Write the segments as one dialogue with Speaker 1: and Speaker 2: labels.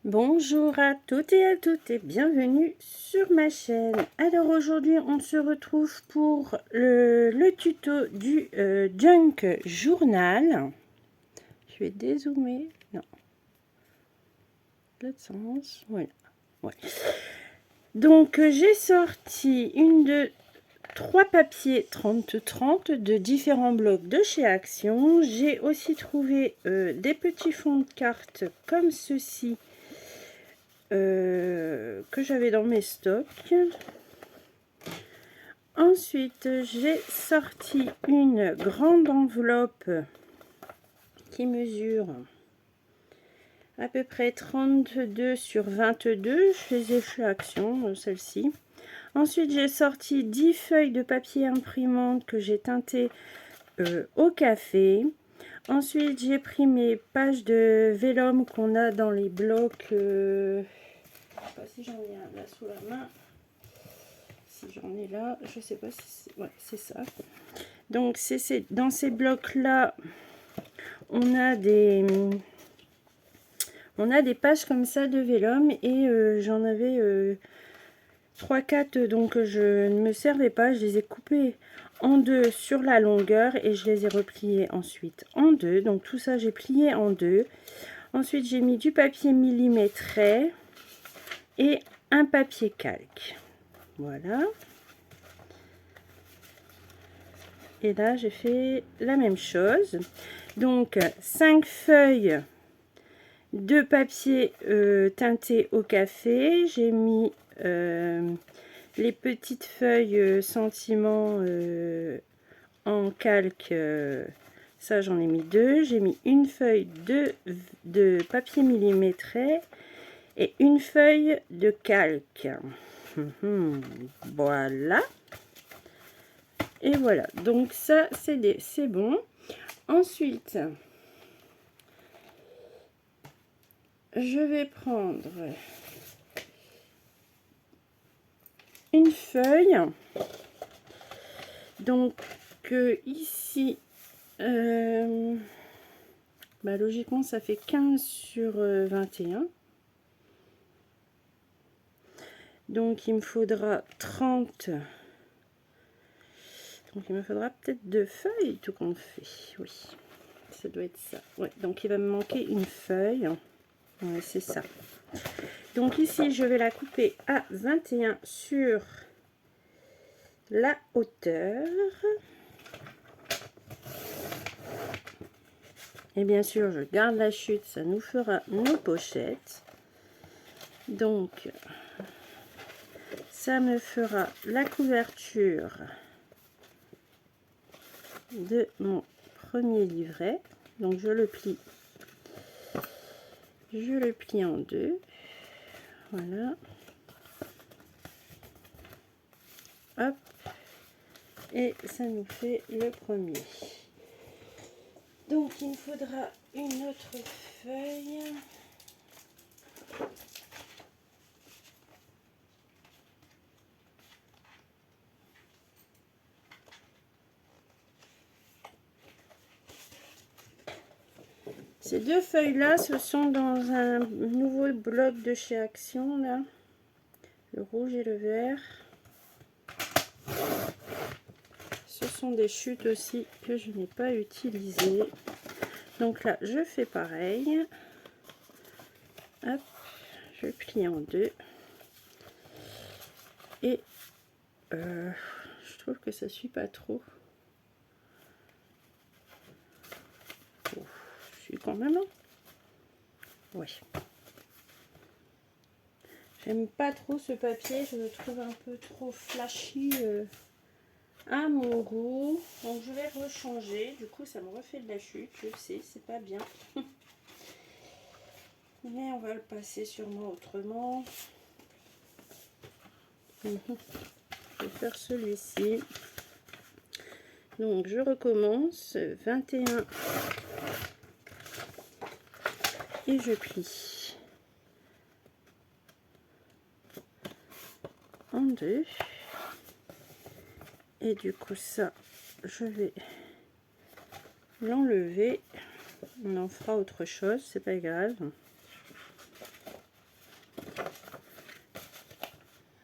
Speaker 1: Bonjour à toutes et bienvenue sur ma chaîne. Alors aujourd'hui on se retrouve pour le tuto du Junk Journal. Je vais dézoomer, non, l'autre sens, voilà. Ouais. Donc j'ai sorti trois papiers 30-30 de différents blocs de chez Action. J'ai aussi trouvé des petits fonds de cartes comme ceci. Que j'avais dans mes stocks. Ensuite, j'ai sorti une grande enveloppe qui mesure à peu près 32 sur 22. Je les ai chez Action, celle-ci. Ensuite, j'ai sorti 10 feuilles de papier imprimante que j'ai teintées au café. Ensuite, j'ai pris mes pages de vélum qu'on a dans les blocs. Je ne sais pas si j'en ai un là sous la main. Si j'en ai là, je sais pas si c'est... Ouais, c'est ça. Donc, dans ces blocs-là, on a des pages comme ça de vélum. Et j'en avais 3-4, donc je ne me servais pas. Je les ai coupés en deux sur la longueur et je les ai repliés ensuite en deux. Donc, tout ça, j'ai plié en deux. Ensuite, j'ai mis du papier millimétré et un papier calque. Voilà. Et là, j'ai fait la même chose. Donc, 5 feuilles de papier teinté au café. J'ai mis les petites feuilles sentiment en calque. Ça, j'en ai mis 2. J'ai mis une feuille de papier millimétré et une feuille de calque. Voilà. Et voilà, donc ça c'est bon. Ensuite, je vais prendre une feuille. Donc ici, logiquement ça fait 15 sur 21. Donc il me faudra 30. Donc il me faudra peut-être 2 feuilles tout compte fait. Oui, ça doit être ça. Ouais, donc il va me manquer une feuille. Ouais, c'est ça. Donc ici je vais la couper à 21 sur la hauteur. Et bien sûr je garde la chute, ça nous fera nos pochettes. Donc ça me fera la couverture de mon premier livret. Donc je le plie en deux. Voilà. Hop. Et ça nous fait le premier. Donc il me faudra une autre feuille. Ces deux feuilles là, ce sont dans un nouveau bloc de chez Action là, le rouge et le vert. Ce sont des chutes aussi que je n'ai pas utilisées. Donc là je fais pareil. Hop, je plie en deux. Et je trouve que ça suit pas trop. Oh, je suis quand même. Oui. J'aime pas trop ce papier, je le trouve un peu trop flashy à mon goût. Donc je vais rechanger. Du coup ça me refait de la chute, je sais, c'est pas bien. Mais on va le passer sûrement autrement. Je vais faire celui-ci. Donc je recommence 21 et je plie en deux. Et du coup ça je vais l'enlever. On en fera autre chose, c'est pas grave.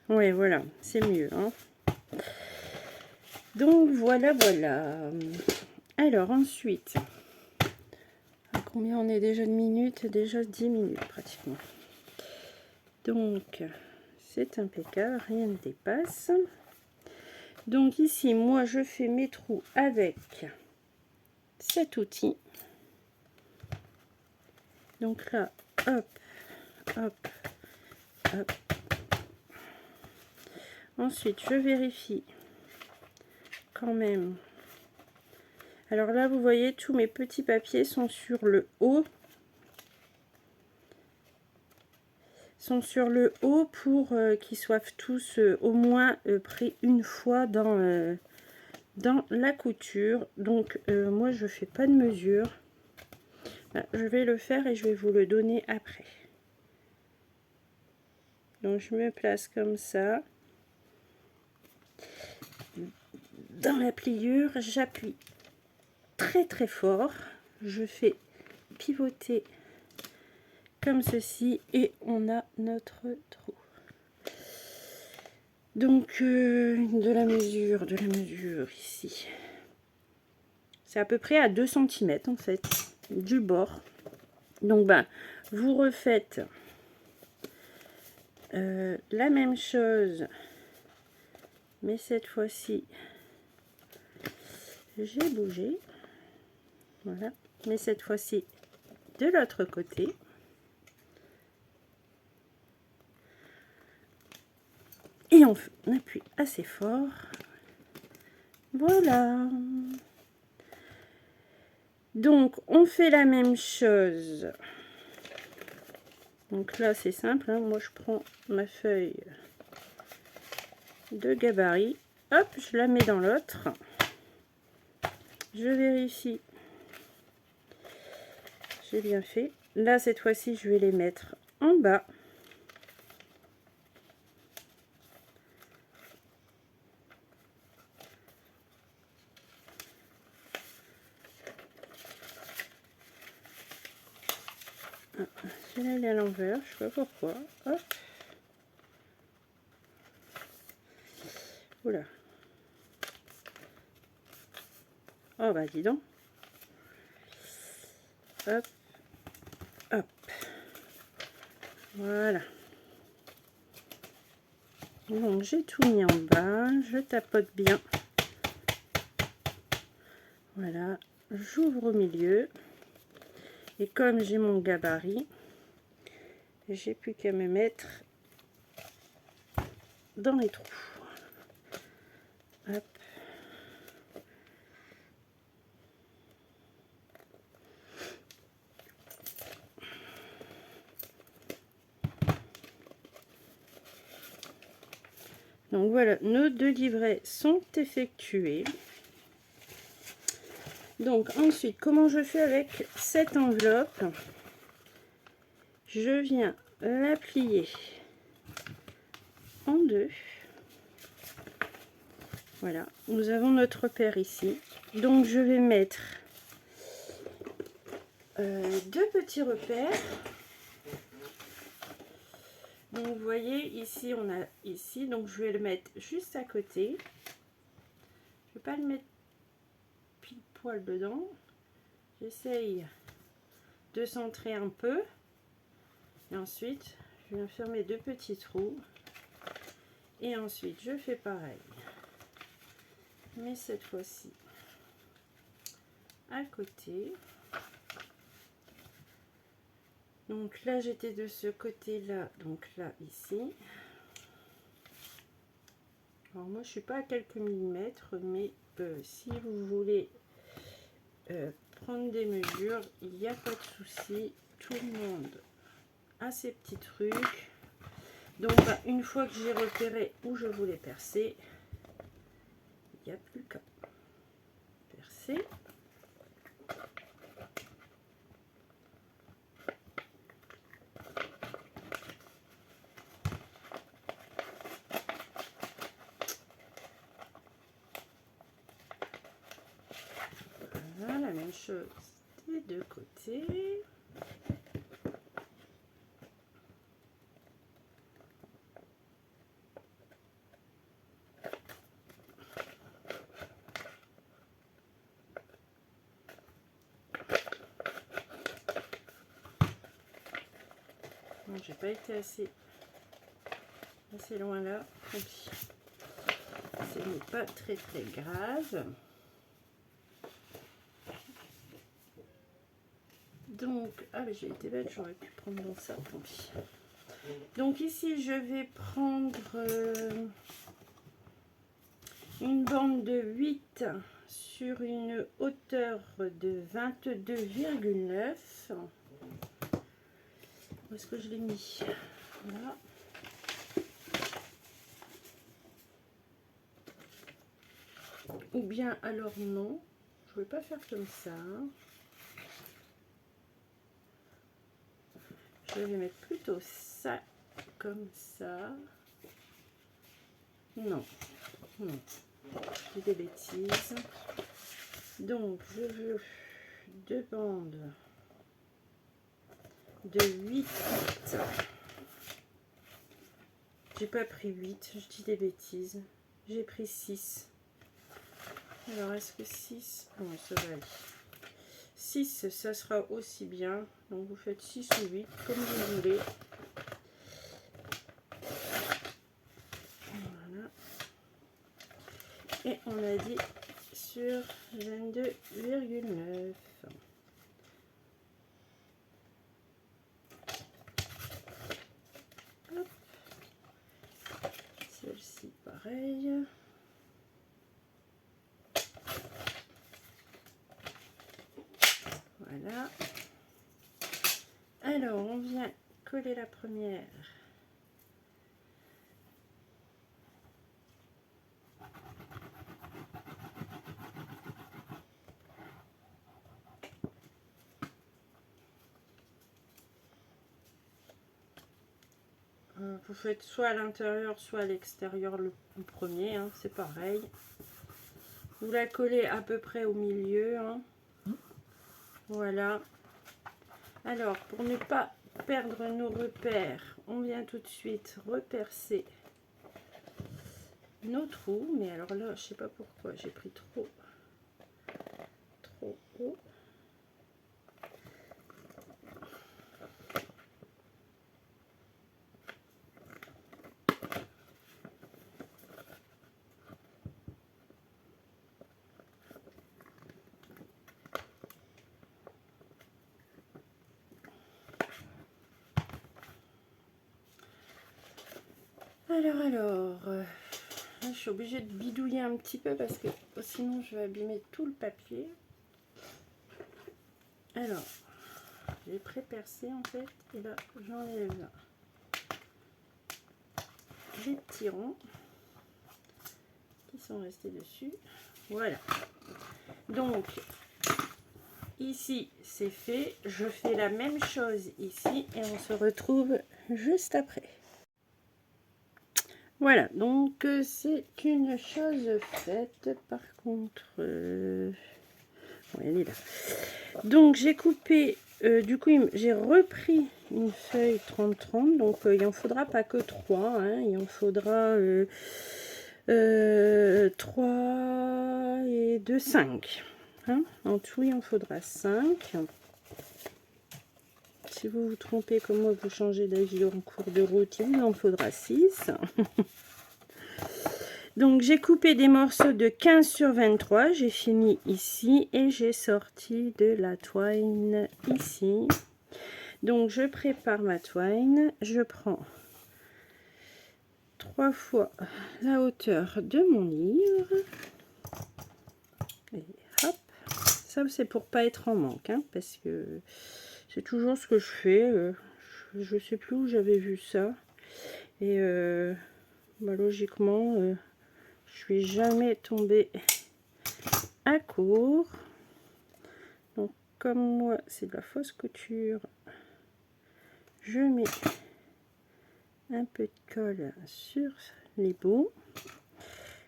Speaker 1: Ouais, voilà, c'est mieux, hein. Donc voilà, voilà. Alors ensuite, à combien on est déjà de minutes? Déjà 10 minutes pratiquement. Donc c'est impeccable, rien ne dépasse. Donc ici, moi je fais mes trous avec cet outil. Donc là, hop, hop, hop. Ensuite, je vérifie quand même. Alors là, vous voyez, tous mes petits papiers sont sur le haut. Pour qu'ils soient tous au moins pris une fois dans la couture. Donc moi, je fais pas de mesure. Là, je vais le faire et je vais vous le donner après. Donc je me place comme ça. Dans la pliure, j'appuie très très fort. Je fais pivoter comme ceci et on a notre trou. Donc de la mesure ici. C'est à peu près à 2 cm en fait du bord. Donc ben vous refaites la même chose, mais cette fois-ci j'ai bougé. Voilà, mais cette fois-ci de l'autre côté. Et on appuie assez fort. Voilà. Donc on fait la même chose. Donc là c'est simple, hein. Moi je prends ma feuille de gabarit, hop, je la mets dans l'autre. Je vérifie. J'ai bien fait. Là cette fois-ci je vais les mettre en bas. Je vais aller à l'envers, je sais pas pourquoi. Hop. Oula. Oh bah dis donc. Hop. Hop. Voilà. Donc j'ai tout mis en bas, je tapote bien. Voilà, j'ouvre au milieu. Et comme j'ai mon gabarit, j'ai plus qu'à me mettre dans les trous. Hop. Donc voilà, nos 2 livrets sont effectués. Donc ensuite, comment je fais avec cette enveloppe? Je viens la plier en 2. Voilà, nous avons notre paire ici. Donc je vais mettre 2 petits repères. Donc vous voyez ici on a ici, donc je vais le mettre juste à côté. Je vais pas le mettre pile poil dedans. J'essaye de centrer un peu et ensuite je viens faire mes 2 petits trous et ensuite je fais pareil, mais cette fois-ci à côté. Donc là j'étais de ce côté là, donc là ici. Alors moi je suis pas à quelques millimètres, mais si vous voulez prendre des mesures, il n'y a pas de souci, tout le monde a ses petits trucs. Donc bah, une fois que j'ai repéré où je voulais percer, il n'y a plus qu'à percer. Voilà, la même chose des 2 côtés. j'ai pas été assez loin là. Tant pis. Ce n'est pas très grave. Donc, ah mais j'ai été bête, j'aurais pu prendre dans ça, tant pis. Donc ici, je vais prendre une bande de 8 sur une hauteur de 22,9. Où est-ce que je l'ai mis? Voilà. Ou bien alors non, je ne vais pas faire comme ça. Je vais mettre plutôt ça comme ça. Non, non, je dis des bêtises. Donc je veux deux bandes de 8. J'ai pas pris 8, je dis des bêtises. J'ai pris 6. Alors est-ce que 6? Non, ça va aller. 6, ça sera aussi bien. Donc vous faites 6 ou 8, comme vous voulez. Voilà. Et on a dit sur 22,9. Celle-ci, pareil. Voilà. Alors, on vient coller la première. Vous faites soit à l'intérieur, soit à l'extérieur le premier, hein, c'est pareil. Vous la collez à peu près au milieu. Hein. Voilà. Alors, pour ne pas perdre nos repères, on vient tout de suite repercer nos trous. Mais alors là, je sais pas pourquoi, j'ai pris trop haut. Alors, je suis obligée de bidouiller un petit peu parce que sinon je vais abîmer tout le papier. Alors, j'ai pré-percé en fait, et là j'enlève les petits ronds qui sont restés dessus. Voilà. Donc, ici c'est fait. Je fais la même chose ici et on se retrouve juste après. Voilà, donc c'est une chose faite. Par contre, ouais, elle est là. Donc j'ai coupé, du coup j'ai repris une feuille 30-30, donc il en faudra pas que 3, hein, il en faudra 3 et 2, 5. Hein. En tout, il en faudra 5. Si vous vous trompez comme moi, vous changez d'avis en cours de route, il en faudra 6. Donc j'ai coupé des morceaux de 15 sur 23, j'ai fini ici et j'ai sorti de la twine ici. Donc je prépare ma twine, je prends 3 fois la hauteur de mon livre. Et hop, ça c'est pour pas être en manque, hein, parce que c'est toujours ce que je fais. Je sais plus où j'avais vu ça. Et bah, logiquement, je suis jamais tombée à court. Donc comme moi c'est de la fausse couture, je mets un peu de colle sur les bouts.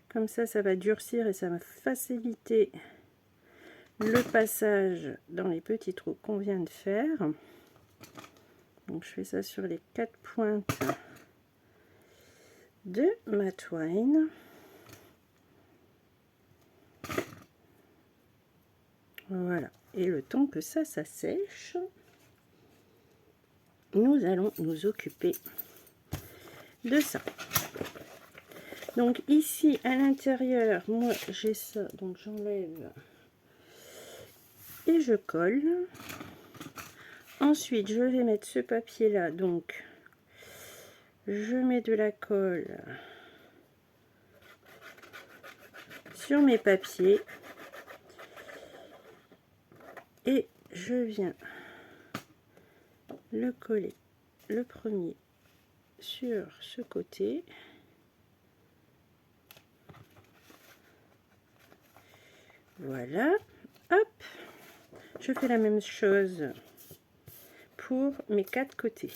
Speaker 1: Comme ça va durcir et ça va faciliter le passage dans les petits trous qu'on vient de faire. Donc je fais ça sur les 4 pointes de ma twine. Voilà, et le temps que ça sèche, nous allons nous occuper de ça. Donc ici à l'intérieur, moi j'ai ça, donc j'enlève et je colle. Ensuite je vais mettre ce papier là, donc je mets de la colle sur mes papiers et je viens le coller le premier sur ce côté. Voilà, hop, je fais la même chose pour mes 4 côtés.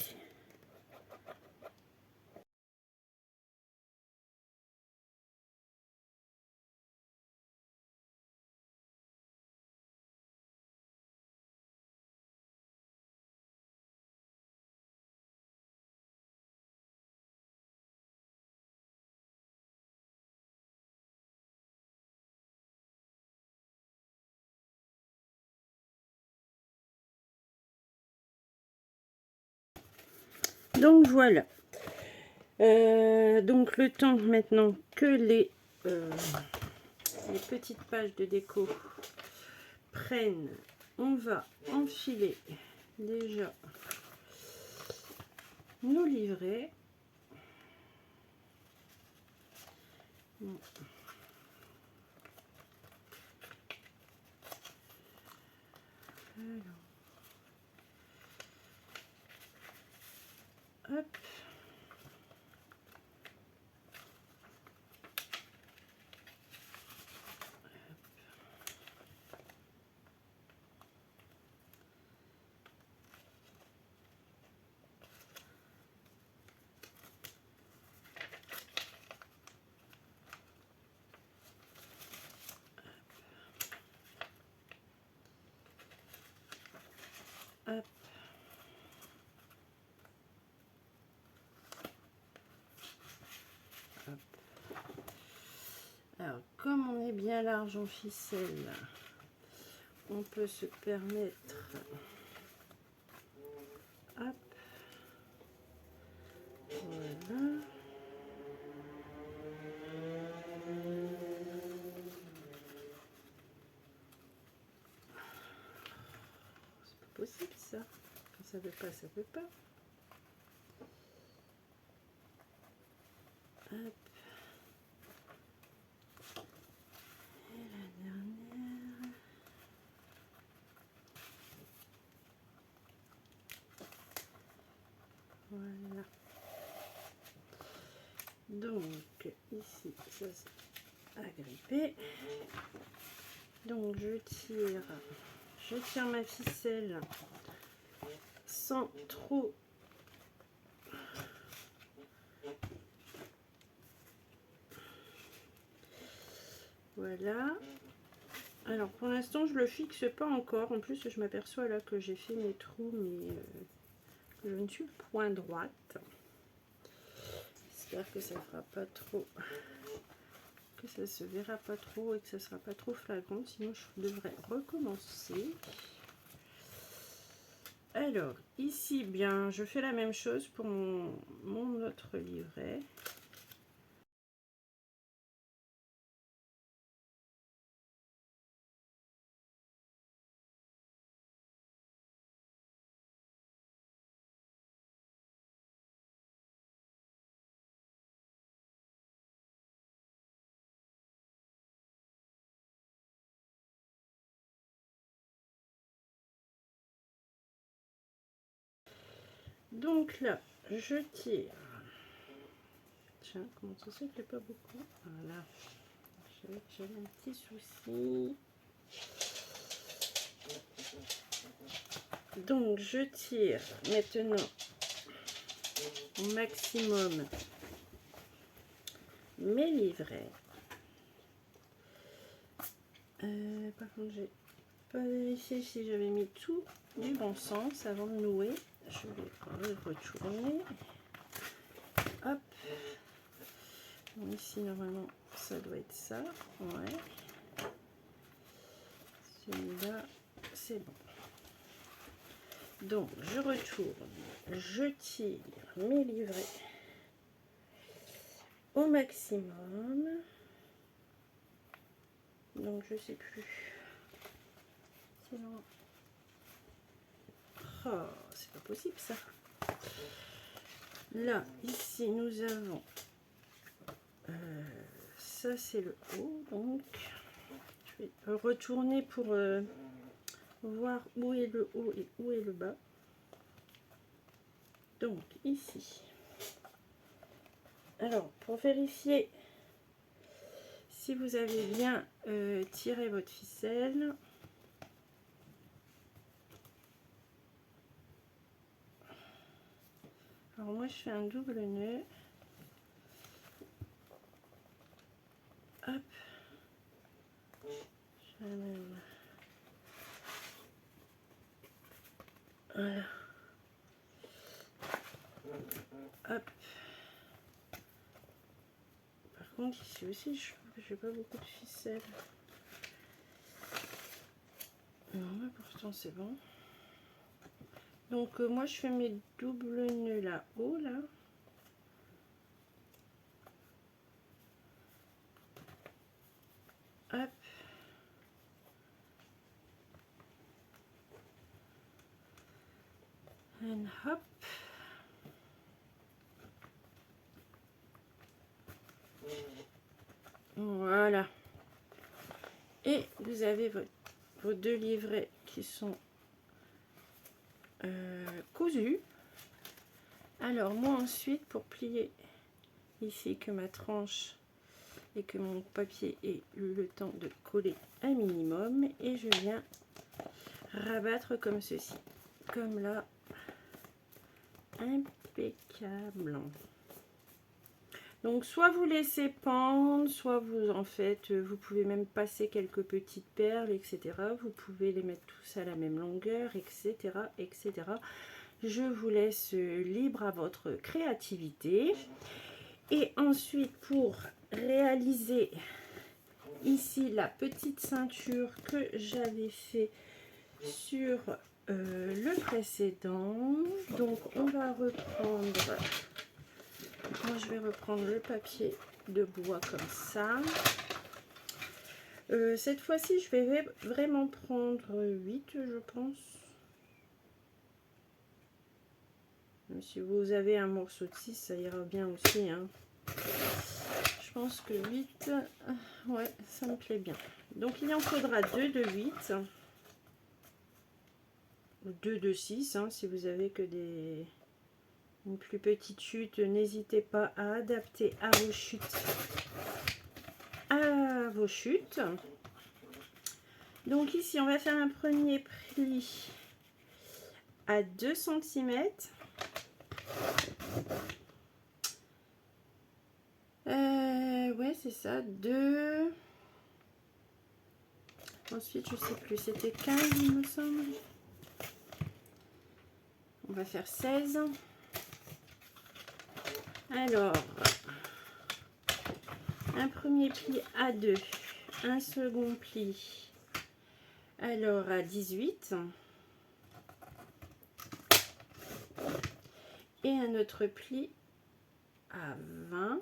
Speaker 1: Donc voilà. Donc le temps maintenant que les petites pages de déco prennent, on va enfiler déjà nos livrets. Bon. Alors, hop. Hop. Hop. Alors, comme on est bien large en ficelle, on peut se permettre, hop, voilà, c'est pas possible ça, quand ça veut pas, ça veut pas. Hop. Et la dernière. Voilà. Donc ici, ça c'est agrippé. Donc je tire ma ficelle sans trop voilà. Alors pour l'instant je le fixe pas encore, en plus je m'aperçois là que j'ai fait mes trous mais que je ne suis point droite. J'espère que ça fera pas trop, que ça se verra pas trop et que ça sera pas trop flagrant, sinon je devrais recommencer. Alors ici bien je fais la même chose pour mon autre livret. Donc là je tire. Tiens, comment ça se fait qu'il n'y a pas beaucoup? Voilà, j'avais un petit souci. Donc je tire maintenant au maximum mes livrets. Par contre j'ai pas vérifié si j'avais mis tout du bon sens avant de nouer. Je vais retourner. Hop. Bon, ici normalement ça doit être ça. Ouais. Celui-là c'est bon. Donc je retourne, je tire mes livrets au maximum. Donc je sais plus. Sinon, oh, c'est pas possible ça. Là, ici, nous avons ça, c'est le haut. Donc, je vais retourner pour voir où est le haut et où est le bas. Donc, ici. Alors, pour vérifier si vous avez bien tiré votre ficelle, alors moi je fais un double nœud. Hop. Je ramène. Voilà. Hop. Par contre ici aussi je trouve que j'ai pas beaucoup de ficelle. Non mais pourtant c'est bon. Donc moi je fais mes doubles nœuds là-haut là. Hop. And hop. Voilà. Et vous avez vos deux livrets qui sont cousus. Alors moi ensuite pour plier ici que ma tranche et que mon papier ait eu le temps de coller un minimum, et je viens rabattre comme ceci, comme là, impeccable. Donc soit vous laissez pendre, soit vous en faites, vous pouvez même passer quelques petites perles, etc. Vous pouvez les mettre tous à la même longueur, etc., etc. Je vous laisse libre à votre créativité. Et ensuite, pour réaliser ici la petite ceinture que j'avais fait sur le précédent, donc on va reprendre, moi je vais reprendre le papier de bois comme ça. Cette fois-ci je vais vraiment prendre 8 je pense. Même si vous avez un morceau de 6 ça ira bien aussi hein. Je pense que 8, ouais, ça me plaît bien. Donc il en faudra 2 de 8. Ou 2 de 6, hein, si vous avez que une plus petite chute, n'hésitez pas à adapter à vos chutes. Donc ici, on va faire un premier pli à 2 cm. Ouais, c'est ça, 2. Ensuite, je sais plus, c'était 15, il me semble. On va faire 16. Alors, un premier pli à 2, un second pli, alors à 18, et un autre pli à 20.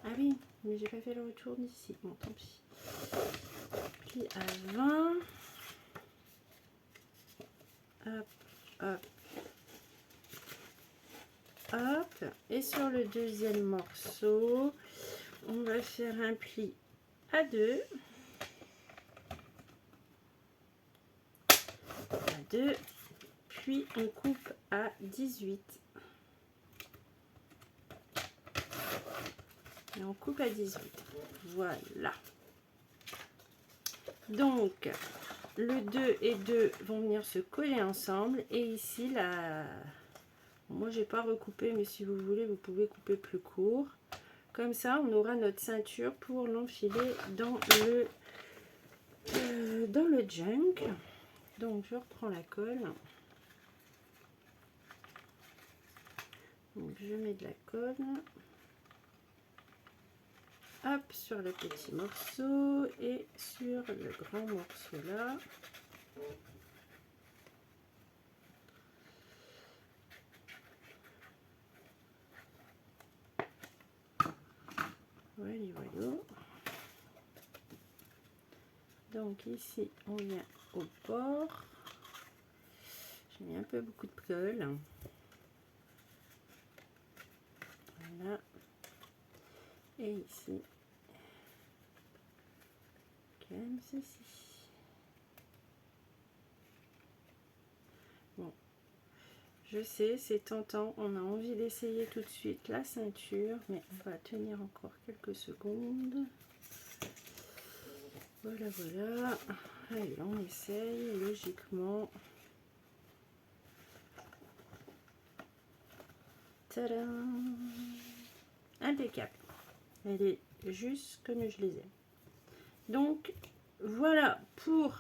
Speaker 1: Ah oui, mais j'ai pas fait le retour d'ici. Bon, tant pis. Pli à 20. Hop, hop, hop. Et sur le deuxième morceau, on va faire un pli à 2. À 2. Puis on coupe à 18. Et on coupe à 18. Voilà. Donc, le 2 et 2 vont venir se coller ensemble. Et ici, là, moi, j'ai pas recoupé, mais si vous voulez, vous pouvez couper plus court. Comme ça, on aura notre ceinture pour l'enfiler dans le junk. Donc, je reprends la colle. Donc, je mets de la colle. hop, sur le petit morceau et sur le grand morceau là. Voilà, voilà. Donc ici, on vient au bord. J'ai mis un peu beaucoup de colle. Voilà. Et ici, comme ceci. Bon, je sais, c'est tentant. On a envie d'essayer tout de suite la ceinture, mais on va tenir encore quelques secondes. Voilà, voilà. Allez, on essaye, logiquement. Tadam! Impeccable. Elle est juste comme je les aime. Donc, voilà pour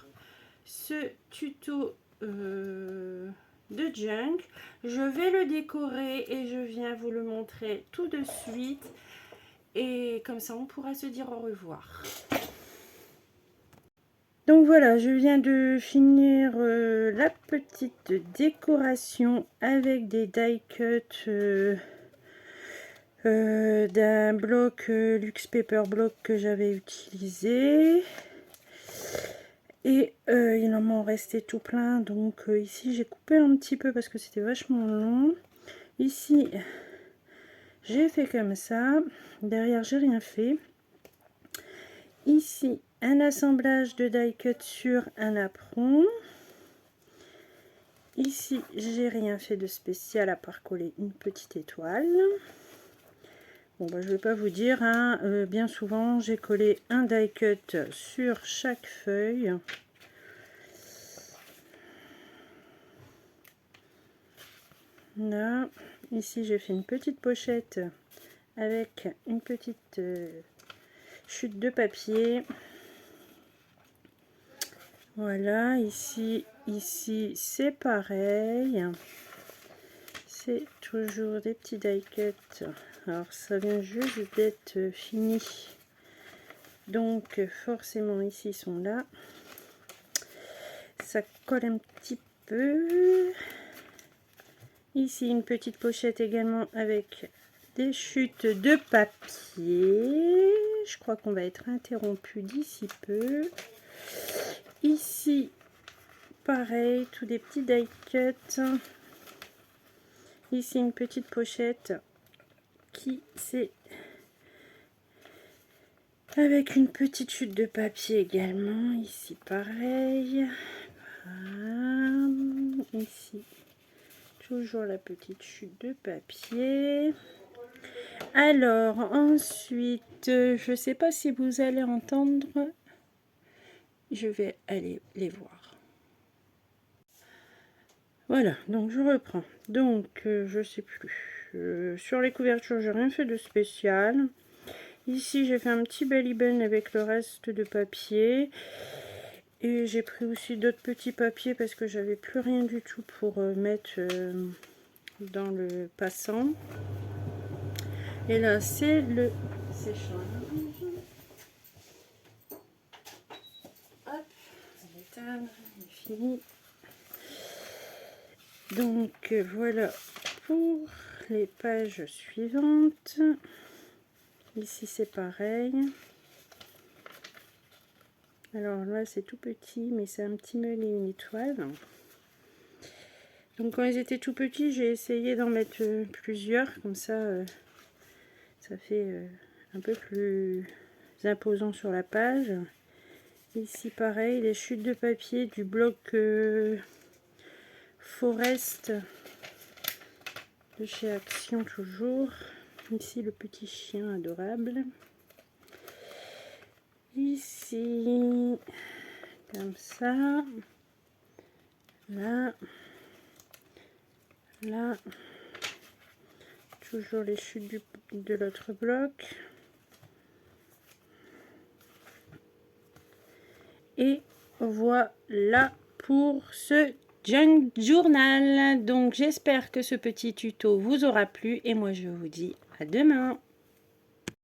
Speaker 1: ce tuto de junk. Je vais le décorer et je viens vous le montrer tout de suite. Et comme ça, on pourra se dire au revoir. Donc voilà, je viens de finir la petite décoration avec des die cuts d'un bloc Luxe Paper Block que j'avais utilisé. Et il en m'en restait tout plein. Donc ici, j'ai coupé un petit peu parce que c'était vachement long. Ici, j'ai fait comme ça. Derrière, j'ai rien fait. Ici, un assemblage de die cut sur un apron. Ici, j'ai rien fait de spécial à part coller une petite étoile. Bon, bah, je vais pas vous dire, hein, bien souvent, j'ai collé un die cut sur chaque feuille. Là, ici, j'ai fait une petite pochette avec une petite chute de papier. Voilà, ici c'est pareil. C'est toujours des petits die cuts. Alors ça vient juste d'être fini. Donc forcément ici ils sont là. Ça colle un petit peu. Ici une petite pochette également avec des chutes de papier. Je crois qu'on va être interrompu d'ici peu. Ici, pareil, tous des petits die cuts. Ici, une petite pochette qui c'est avec une petite chute de papier également. Ici, pareil. Ici, toujours la petite chute de papier. Alors, ensuite, je ne sais pas si vous allez entendre. Je vais aller les voir. Voilà, donc je reprends. Donc, je sais plus. Sur les couvertures, j'ai rien fait de spécial. Ici, j'ai fait un petit belly bun avec le reste de papier. Et j'ai pris aussi d'autres petits papiers parce que j'avais plus rien du tout pour mettre dans le passant. Et là, c'est le séchage. Hop, on va éteindre, c'est fini. Donc voilà pour les pages suivantes. Ici c'est pareil. Alors là c'est tout petit, mais c'est un petit meule et une étoile. Donc quand ils étaient tout petits, j'ai essayé d'en mettre plusieurs, comme ça ça fait un peu plus imposant sur la page. Ici pareil, les chutes de papier du bloc Forest de chez Action toujours. Ici le petit chien adorable. Ici comme ça. Là. Là. Toujours les chutes de l'autre bloc. Et voilà pour ce junk journal. Donc j'espère que ce petit tuto vous aura plu et moi je vous dis à demain.